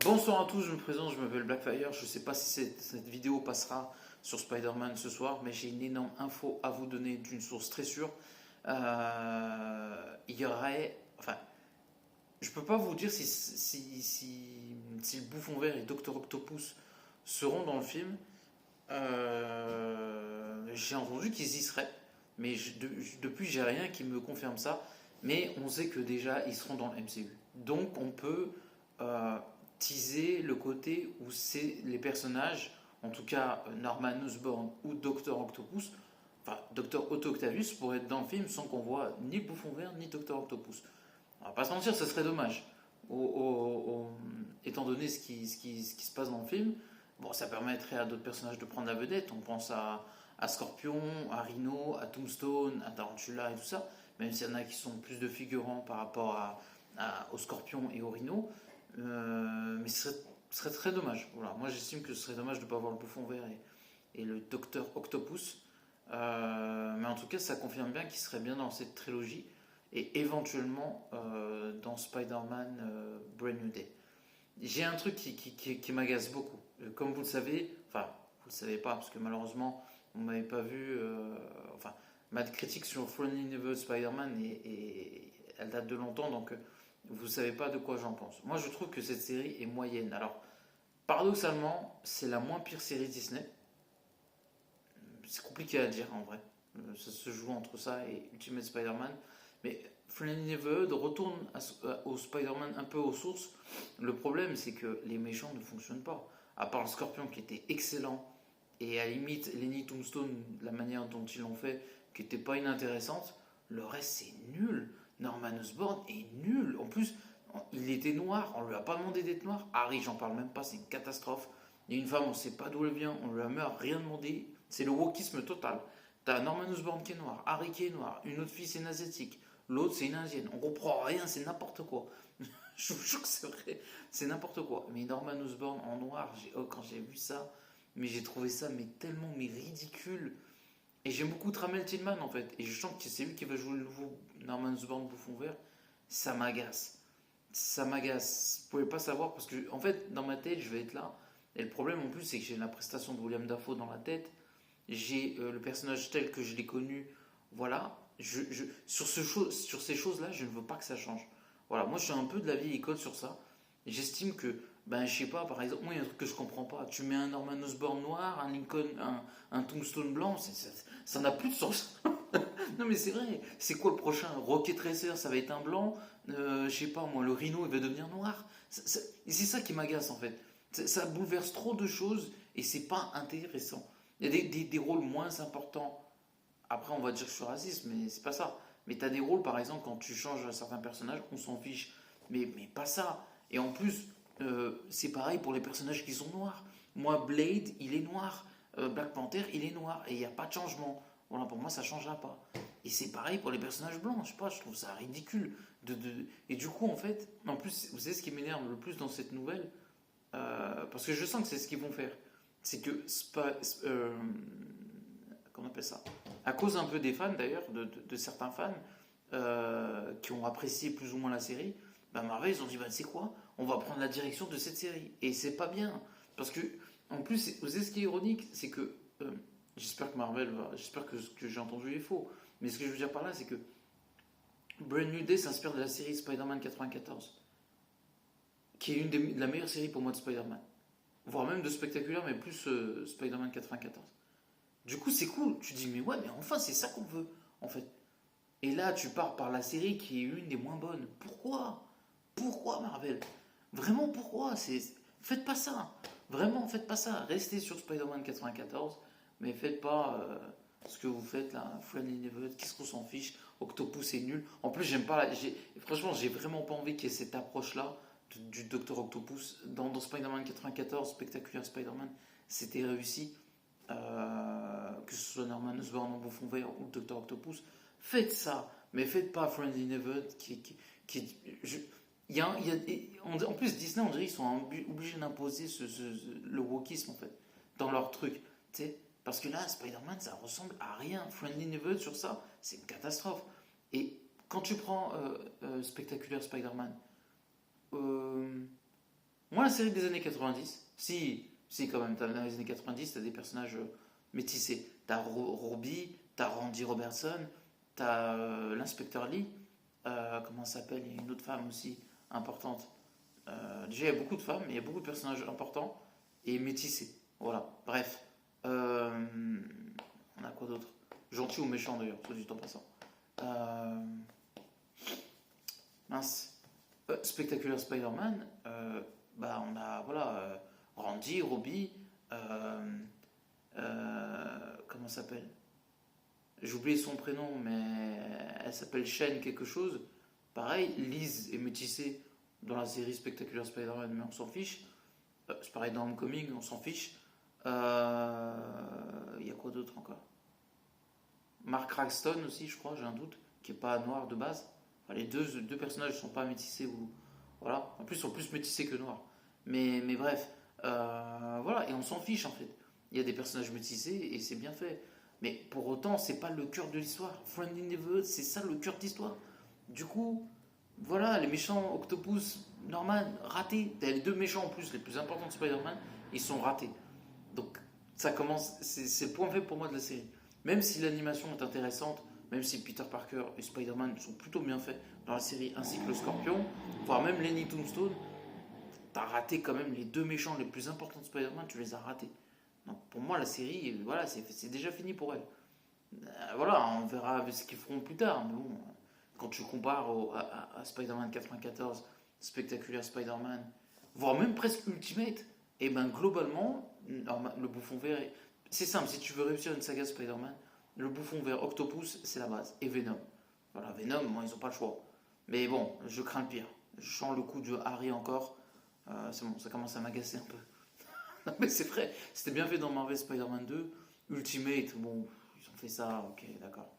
Bonsoir à tous, je me présente, je m'appelle Blackfire. Je ne sais pas si cette vidéo passera sur Spider-Man ce soir, mais j'ai une énorme info à vous donner d'une source très sûre. Il y aurait. Enfin, je peux pas vous dire si le Bouffon Vert et Docteur Octopus seront dans le film. J'ai entendu qu'ils y seraient, mais depuis, j'ai rien qui me confirme ça. Mais on sait que déjà, ils seront dans le MCU. Donc, on peut euh, teaser le côté où c'est les personnages, en tout cas Norman Osborn ou Docteur Octopus, enfin Docteur Otto Octavius, pour être dans le film sans qu'on voit ni le Bouffon Vert ni Docteur Octopus. On va pas se mentir, ce serait dommage. Étant donné ce qui se passe dans le film, bon, ça permettrait à d'autres personnages de prendre la vedette. On pense à Scorpion, à Rhino, à Tombstone, à Tarantula et tout ça. Même s'il y en a qui sont plus de figurants par rapport au Scorpion et au Rhino. Mais ce serait très dommage. Voilà. Moi, j'estime que ce serait dommage de ne pas avoir le Bouffon Vert et le Docteur Octopus. Mais en tout cas, ça confirme bien qu'il serait bien dans cette trilogie et éventuellement dans Spider-Man Brand New Day. J'ai un truc qui m'agace beaucoup. Comme vous le savez, enfin, vous le savez pas, parce que malheureusement, vous m'avez pas vu. Enfin, ma critique sur Friendly Neighborhood Spider-Man, elle date de longtemps, donc vous savez pas de quoi j'en pense. Moi, je trouve que cette série est moyenne. Alors, paradoxalement, c'est la moins pire série Disney. C'est compliqué à dire en vrai. Ça se joue entre ça et Ultimate Spider-Man. Mais Friendly Neighborhood retourne au Spider-Man un peu aux sources. Le problème, c'est que les méchants ne fonctionnent pas. À part le Scorpion qui était excellent, et à la limite, Lenny Tombstone, la manière dont ils l'ont fait, qui n'était pas inintéressante, le reste c'est nul. Norman Osborn est nul. En plus, il était noir, on lui a pas demandé d'être noir. Harry, j'en parle même pas, c'est une catastrophe. Il y a une femme, on sait pas d'où elle vient, on lui a même rien demandé. C'est le wokisme total. T'as Norman Osborn qui est noir, Harry qui est noir, une autre fille c'est une asiatique, l'autre c'est une indienne. On comprend rien, c'est n'importe quoi. Je vous jure que c'est vrai, c'est n'importe quoi. Mais Norman Osborn en noir, quand j'ai vu ça, mais j'ai trouvé ça tellement ridicule. Et j'aime beaucoup Tramel Tillman en fait. Et je sens que c'est lui qui va jouer le nouveau Norman Osborn Bouffon Vert. Ça m'agace. Ça m'agace. Vous pouvez pas savoir parce que en fait dans ma tête je vais être là. Et le problème en plus c'est que j'ai la prestation de William Dafoe dans la tête. J'ai le personnage tel que je l'ai connu. Voilà. Sur ces choses-là, je ne veux pas que ça change. Voilà, moi je suis un peu de la vieille école sur ça. J'estime que, ben je sais pas, par exemple, moi il y a un truc que je comprends pas. Tu mets un Norman Osborn noir, un Lincoln, un Tombstone blanc, ça n'a plus de sens. Non mais c'est vrai, c'est quoi le prochain Rocket Racer, ça va être un blanc. Je sais pas, moi le Rhino il va devenir noir. C'est ça qui m'agace en fait. Ça bouleverse trop de choses et c'est pas intéressant. Il y a des rôles moins importants. Après, on va dire que je suis raciste, mais c'est pas ça. Mais t'as des rôles, par exemple, quand tu changes certains personnages, on s'en fiche. Mais pas ça. Et en plus, c'est pareil pour les personnages qui sont noirs. Moi, Blade, il est noir. Black Panther, il est noir. Et il n'y a pas de changement. Voilà, pour moi, ça ne changera pas. Et c'est pareil pour les personnages blancs. Je sais pas, je trouve ça ridicule. Et du coup, en fait, en plus, vous savez ce qui m'énerve le plus dans cette nouvelle, parce que je sens que c'est ce qu'ils vont faire. C'est que qu'on appelle ça, à cause un peu des fans d'ailleurs, de certains fans qui ont apprécié plus ou moins la série, bah Marvel ils ont dit bah c'est quoi, on va prendre la direction de cette série et c'est pas bien parce que en plus vous savez ce qui est ironique, c'est que j'espère que j'espère que ce que j'ai entendu est faux, mais ce que je veux dire par là c'est que Brand New Day s'inspire de la série Spider-Man 94 qui est de la meilleure série pour moi de Spider-Man, voire même de Spectaculaire mais plus Spider-Man 94. Du coup, c'est cool. Tu dis, mais ouais, mais enfin, c'est ça qu'on veut, en fait. Et là, tu pars par la série qui est une des moins bonnes. Pourquoi? Pourquoi, Marvel? Vraiment, pourquoi? Faites pas ça. Vraiment, faites pas ça. Restez sur Spider-Man 94, mais faites pas ce que vous faites là. Friendly Neighborhood, qu'est-ce qu'on s'en fiche? Octopus est nul. En plus, j'aime pas. Franchement, j'ai vraiment pas envie qu'il y ait cette approche-là du Docteur Octopus. Dans Spider-Man 94, Spectaculaire Spider-Man, c'était réussi que ce soit Norman Osborn en Bouffon Vert ou Dr. Octopus, faites ça, mais faites pas Friendly Neighborhood en plus Disney on dirait qu'ils sont obligés d'imposer le wokisme en fait dans leur truc, tu sais, parce que là Spider-Man ça ressemble à rien. Friendly Neighborhood sur ça c'est une catastrophe. Et quand tu prends Spectaculaire Spider-Man, euh, Moi, la série des années 90, si quand même, dans les années 90, t'as des personnages métissés. T'as Robbie, t'as Randy Robertson, t'as l'inspecteur Lee, comment ça s'appelle? Il y a une autre femme aussi importante. Déjà, il y a beaucoup de femmes, mais il y a beaucoup de personnages importants et métissés. Voilà, bref. Euh, on a quoi d'autre? Gentil ou méchant d'ailleurs, soit dit en passant. Euh, mince. Spectacular Spider-Man, bah on a voilà Randy, Robbie, euh, comment ça s'appelle? J'ai oublié son prénom, mais elle s'appelle Shane quelque chose. Pareil, Liz est métissée dans la série Spectacular Spider-Man, mais on s'en fiche. C'est pareil dans Homecoming, on s'en fiche. Il y a quoi d'autre encore? Mark Cranston aussi, je crois, j'ai un doute, qui est pas noir de base. Enfin, les deux personnages ne sont pas métissés ou voilà. En plus, ils sont plus métissés que noirs. Mais bref, voilà, et on s'en fiche en fait. Il y a des personnages métissés et c'est bien fait. Mais pour autant, c'est pas le cœur de l'histoire. Friendly Neighborhood, c'est ça le cœur de l'histoire. Du coup, voilà, les méchants Octopus, Norman, ratés. Les deux méchants en plus, les plus importants de Spider-Man, ils sont ratés. Donc ça commence, c'est le point faible pour moi de la série. Même si l'animation est intéressante, même si Peter Parker et Spider-Man sont plutôt bien faits dans la série, ainsi que le Scorpion, voire même Lenny Tombstone, t'as raté quand même les deux méchants les plus importants de Spider-Man, tu les as ratés. Donc pour moi la série, voilà, c'est déjà fini pour elle. Voilà, on verra ce qu'ils feront plus tard, mais bon, quand tu compares à Spider-Man 94, Spectaculaire Spider-Man, voire même presque Ultimate, et ben globalement, le bouffon vert, c'est simple, si tu veux réussir une saga Spider-Man, le bouffon vert Octopus, c'est la base, et Venom. Voilà, Venom, moi, ils n'ont pas le choix. Mais bon, je crains le pire. Je sens le coup de Harry encore. C'est bon, ça commence à m'agacer un peu. Non, mais c'est vrai, c'était bien fait dans Marvel Spider-Man 2. Ultimate, bon, ils ont fait ça, ok, d'accord.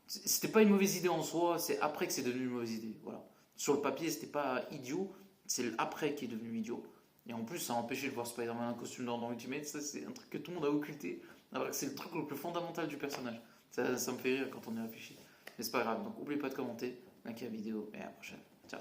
C'était pas une mauvaise idée en soi, c'est après que c'est devenu une mauvaise idée. Voilà. Sur le papier, c'était pas idiot, c'est après qui est devenu idiot. Et en plus, ça a empêché de voir Spider-Man en costume dans Ultimate. Ça, c'est un truc que tout le monde a occulté. Alors que c'est le truc le plus fondamental du personnage. Ça me fait rire quand on y réfléchit. Mais c'est pas grave. Donc, n'oubliez pas de commenter, liker la vidéo et à la prochaine. Ciao.